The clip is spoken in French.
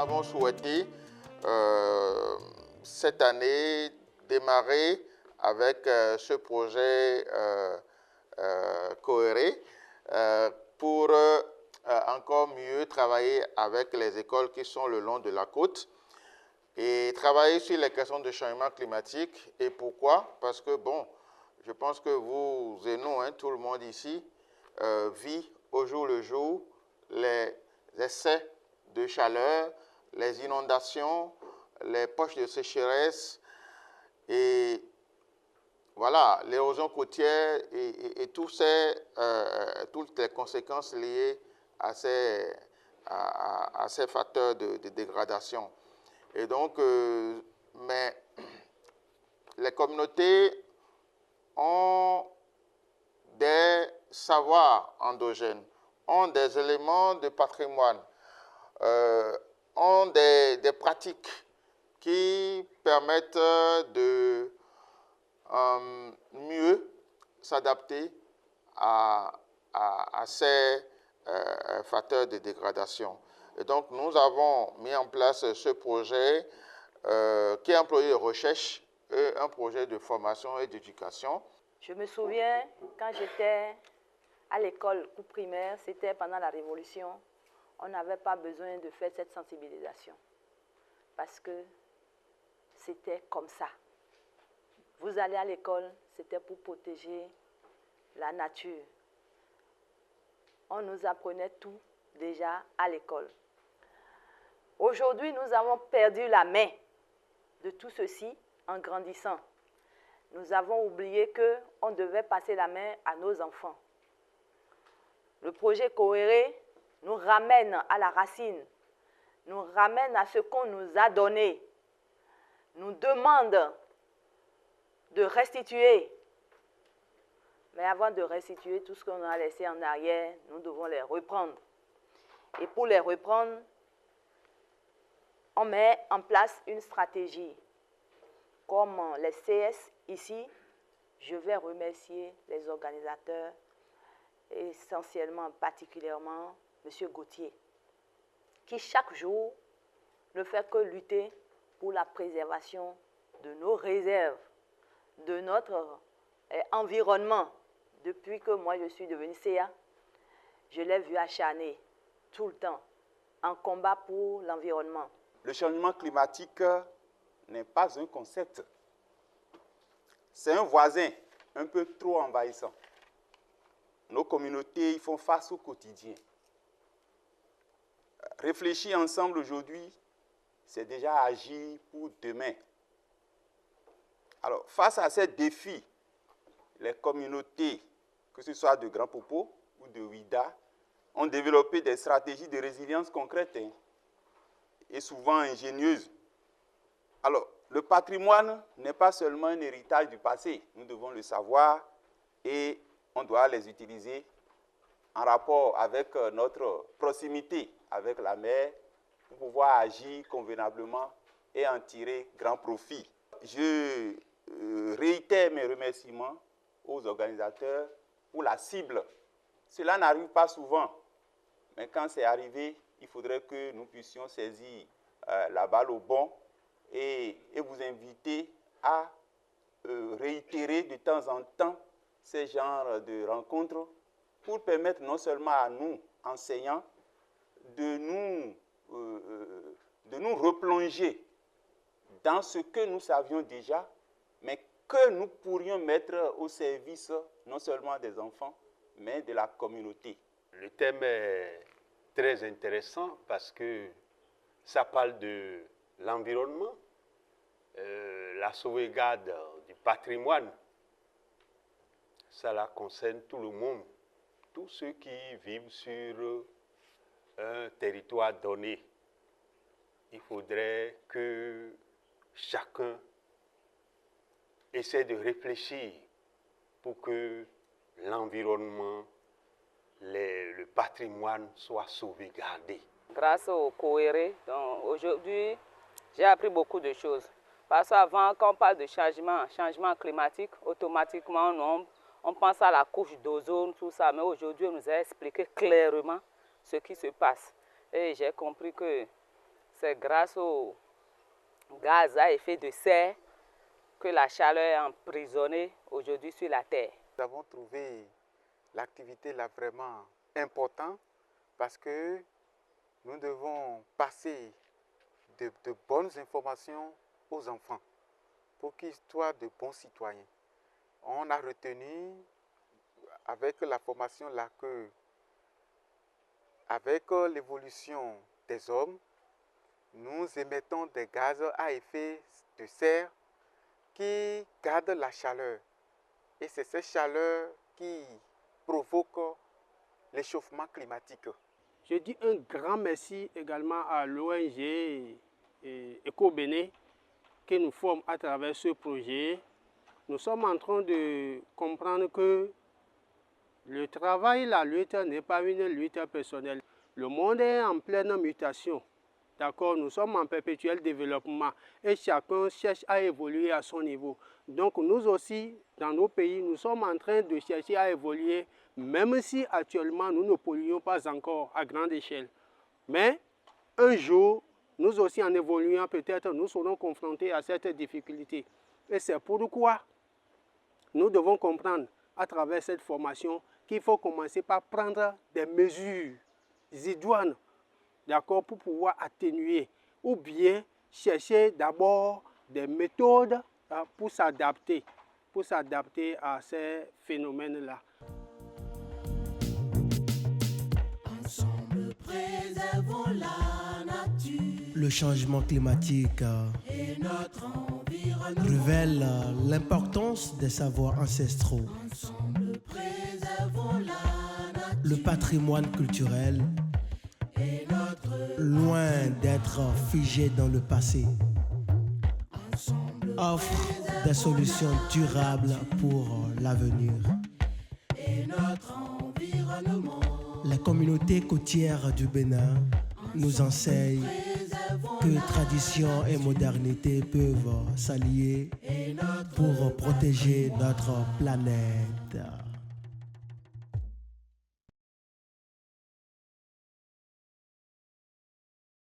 avons souhaité cette année démarrer avec ce projet Cohéré pour encore mieux travailler avec les écoles qui sont le long de la côte et travailler sur les questions de changement climatique. Et pourquoi? Parce que, bon, je pense que vous et nous, hein, tout le monde ici, vit au jour le jour les essais de chaleur, les inondations, les poches de sécheresse et voilà, l'érosion côtière et toutes les conséquences liées à ces facteurs de dégradation. Et donc, mais les communautés ont des savoirs endogènes, ont des éléments de patrimoine, ont des pratiques qui permettent de mieux s'adapter à ces facteurs de dégradation. Et donc, nous avons mis en place ce projet qui est un projet de recherche et un projet de formation et d'éducation. Je me souviens, quand j'étais à l'école primaire, c'était pendant la Révolution, on n'avait pas besoin de faire cette sensibilisation parce que c'était comme ça. Vous allez à l'école, c'était pour protéger la nature. On nous apprenait tout déjà à l'école. Aujourd'hui, nous avons perdu la main de tout ceci en grandissant. Nous avons oublié qu'on devait passer la main à nos enfants. Le projet Cohéré nous ramène à la racine, nous ramène à ce qu'on nous a donné, nous demande de restituer. Mais avant de restituer tout ce qu'on a laissé en arrière, nous devons les reprendre. Et pour les reprendre, on met en place une stratégie. Comme les CS ici, je vais remercier les organisateurs, essentiellement, particulièrement, M. Gauthier, qui chaque jour ne fait que lutter pour la préservation de nos réserves, de notre environnement. Depuis que moi je suis devenue CA, je l'ai vu acharné tout le temps en combat pour l'environnement. Le changement climatique n'est pas un concept. C'est un voisin un peu trop envahissant. Nos communautés y font face au quotidien. Réfléchir ensemble aujourd'hui, c'est déjà agir pour demain. Alors, face à ces défis, les communautés, que ce soit de Grand Popo ou de Ouida, ont développé des stratégies de résilience concrètes et souvent ingénieuses. Alors, le patrimoine n'est pas seulement un héritage du passé, nous devons le savoir et on doit les utiliser en rapport avec notre proximité avec la mer pour pouvoir agir convenablement et en tirer grand profit. Je réitère mes remerciements aux organisateurs pour la cible. Cela n'arrive pas souvent, mais quand c'est arrivé, il faudrait que nous puissions saisir la balle au bon et vous inviter à réitérer de temps en temps ces genres de rencontres pour permettre non seulement à nous, enseignants, de nous replonger dans ce que nous savions déjà, mais que nous pourrions mettre au service non seulement des enfants, mais de la communauté. Le thème est très intéressant parce que ça parle de l'environnement, la sauvegarde du patrimoine. Ça concerne tout le monde, tous ceux qui vivent sur un territoire donné. Il faudrait que chacun essaie de réfléchir pour que l'environnement, le patrimoine soit sauvegardé. Grâce au Cohéré, aujourd'hui, j'ai appris beaucoup de choses. Parce qu'avant, quand on parle de changement climatique, automatiquement, on pense à la couche d'ozone, tout ça. Mais aujourd'hui, on nous a expliqué clairement ce qui se passe. Et j'ai compris que C'est grâce au gaz à effet de serre que la chaleur est emprisonnée aujourd'hui sur la Terre. Nous avons trouvé l'activité là vraiment importante parce que nous devons passer de bonnes informations aux enfants pour qu'ils soient de bons citoyens. On a retenu avec la formation là que avec l'évolution des hommes, nous émettons des gaz à effet de serre qui gardent la chaleur. Et c'est cette chaleur qui provoque l'échauffement climatique. Je dis un grand merci également à l'ONG EcoBéné qui nous forme à travers ce projet. Nous sommes en train de comprendre que le travail, la lutte n'est pas une lutte personnelle. Le monde est en pleine mutation. D'accord, nous sommes en perpétuel développement et chacun cherche à évoluer à son niveau. Donc nous aussi, dans nos pays, nous sommes en train de chercher à évoluer, même si actuellement nous ne polluons pas encore à grande échelle. Mais un jour, nous aussi en évoluant, peut-être nous serons confrontés à cette difficulté. Et c'est pourquoi nous devons comprendre à travers cette formation qu'il faut commencer par prendre des mesures idoines, d'accord, pour pouvoir atténuer ou bien chercher d'abord des méthodes pour s'adapter à ces phénomènes-là. Ensemble, préservons la nature. Le changement climatique Et notre environnement. révèle l'importance des savoirs ancestraux. Ensemble, préservons la nature. Le patrimoine culturel, Et notre loin d'être figé dans le passé, ensemble, offre des solutions durables pour l'avenir. et notre environnement. Les communautés côtières du Bénin nous enseignent que tradition et modernité peuvent s'allier pour protéger notre planète.